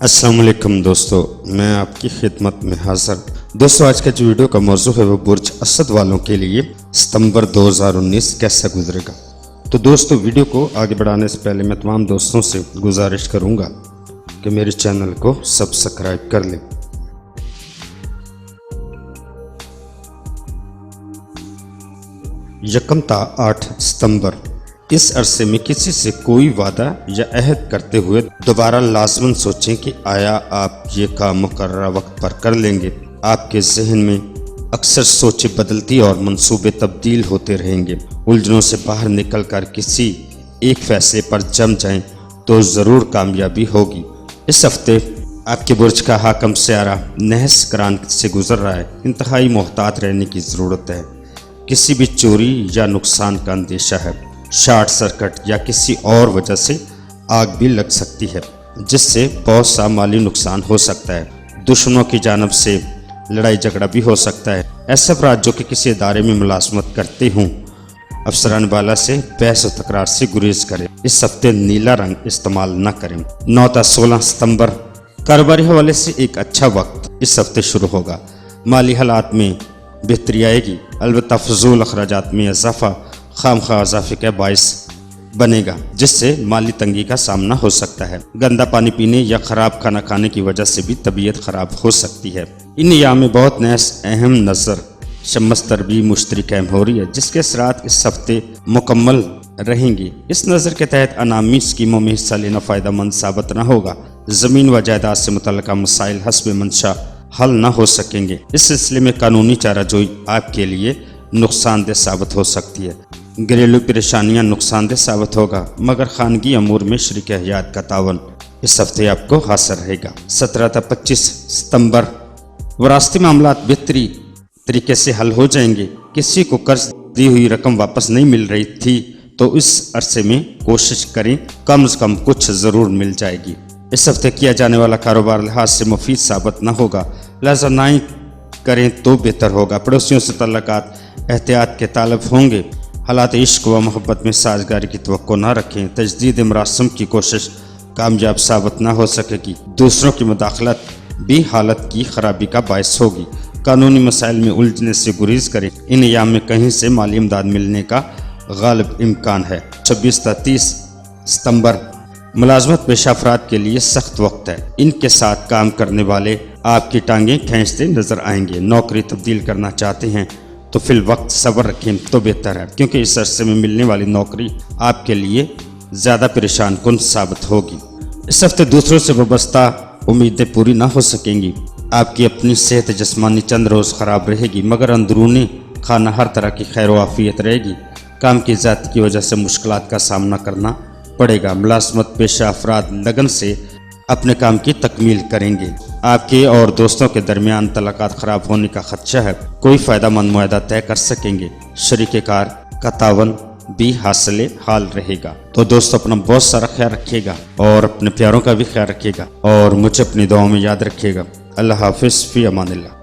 अस्सलाम वालेकुम दोस्तों, मैं आपकी खिदमत में हाज़िर। दोस्तों, आज का जो वीडियो का मौजू है वो बुर्ज असद वालों के लिए सितंबर 2019 कैसा गुजरेगा। तो दोस्तों, वीडियो को आगे बढ़ाने से पहले मैं तमाम दोस्तों से गुजारिश करूंगा कि मेरे चैनल को सब्सक्राइब कर लें। यकम ता 8 सितंबर, इस अरसे में किसी से कोई वादा या अहद करते हुए दोबारा लाजमन सोचें कि आया आप ये काम मुकर्ररा वक्त पर कर लेंगे। आपके जहन में अक्सर सोचें बदलती और मंसूबे तब्दील होते रहेंगे। उलझनों से बाहर निकल कर किसी एक फैसले पर जम जाएं तो ज़रूर कामयाबी होगी। इस हफ्ते आपके बुर्ज का हाकम सियारा नहस करान से गुजर रहा है। इंतहाई मोहतात रहने की ज़रूरत है। किसी भी चोरी या नुकसान का अंदेशा है। शॉर्ट सर्किट या किसी और वजह से आग भी लग सकती है, जिससे बहुत सा माली नुकसान हो सकता है। दुश्मनों की जानब से लड़ाई झगड़ा भी हो सकता है। ऐसे अफराद जो कि किसी इदारे में मुलाजमत करते हों, अफसरान वाला से बहस और तकरार से गुरेज करें। इस हफ्ते नीला रंग इस्तेमाल न करें। 9 ता 16 सितंबर, कारोबारी हवाले से एक अच्छा वक्त इस हफ्ते शुरू होगा। माली हालात में बेहतरी आएगी, अलबत्ता फजूल अखराजात में इजाफा खामखा इजाफे का बायस बनेगा, जिससे माली तंगी का सामना हो सकता है। गंदा पानी पीने या ख़राब खाना खाने की वजह से भी तबीयत ख़राब हो सकती है। इन अय्याम में बहुत नहस अहम नज़र शम्स तरबी मुश्तरी कैम हो रही है, जिसके असरात इस हफ्ते मुकम्मल रहेंगी। इस नज़र के तहत अनामी स्कीमों में हिस्सा लेना फ़ायदा मंद साबित न होगा। ज़मीन व जायदाद से मुतल्लिक़ मसाइल हस्ब मंशा हल न हो सकेंगे। इस सिलसिले में कानूनी चाराजोई आपके लिए नुकसानदेह साबित हो सकती है। घरेलू परेशानियां नुकसानदेह साबित होगा, मगर खानगी अमूर में शरीक हयात का तावन इस हफ्ते आपको हासिल रहेगा। 17 ता 25 सितंबर, वरासती मामलात बेहतरी तरीके से हल हो जाएंगे। किसी को कर्ज दी हुई रकम वापस नहीं मिल रही थी तो इस अरसे में कोशिश करें, कम से कम कुछ ज़रूर मिल जाएगी। इस हफ्ते किया जाने वाला कारोबार लिहाज से मुफीद साबित न होगा, लिहाजा ना ही करें तो बेहतर होगा। पड़ोसियों से तल्लुकात एहतियात के तालब होंगे। हालात इश्क व मोहब्बत में साजगारी की तवक्को न रखें। तजदीद मरासम की कोशिश कामयाब साबित न हो सकेगी। दूसरों की मुदाखलत भी हालत की खराबी का बायस होगी। कानूनी मसाइल में उलझने से गुरेज करें। इन अय्याम में कहीं से माली इमदाद मिलने का गालिब इम्कान है। 26 ता 30 सितंबर, मुलाजमत पेशा अफराद के लिए सख्त वक्त है। इनके साथ काम करने वाले आपकी टांगें खींचते नजर आएंगे। नौकरी तब्दील करना चाहते हैं तो फिल वक्त सब्र रखें तो बेहतर है, क्योंकि इस अरसे में मिलने वाली नौकरी आपके लिए ज़्यादा परेशान कुन साबित होगी। इस हफ्ते दूसरों से वाबस्ता उम्मीदें पूरी ना हो सकेंगी। आपकी अपनी सेहत जिस्मानी चंद रोज़ ख़राब रहेगी, मगर अंदरूनी खाना हर तरह की खैर वाफियत रहेगी। काम की ज़्यादती की वजह से मुश्किलात का सामना करना पड़ेगा। मुलाजमत पेशा अफराद लगन से अपने काम की तकमील करेंगे। आपके और दोस्तों के दरमियान तलाक़ात ख़राब होने का खदशा है। कोई फ़ायदा मंद मुआहदा तय कर सकेंगे। शरीके कार का तावन भी हासिल हाल रहेगा। तो दोस्तों, अपना बहुत सारा ख्याल रखिएगा और अपने प्यारों का भी ख्याल रखिएगा और मुझे अपनी दुआओं में याद रखिएगा। अल्लाह हाफिज़, फ़ी अमानिल्लाह।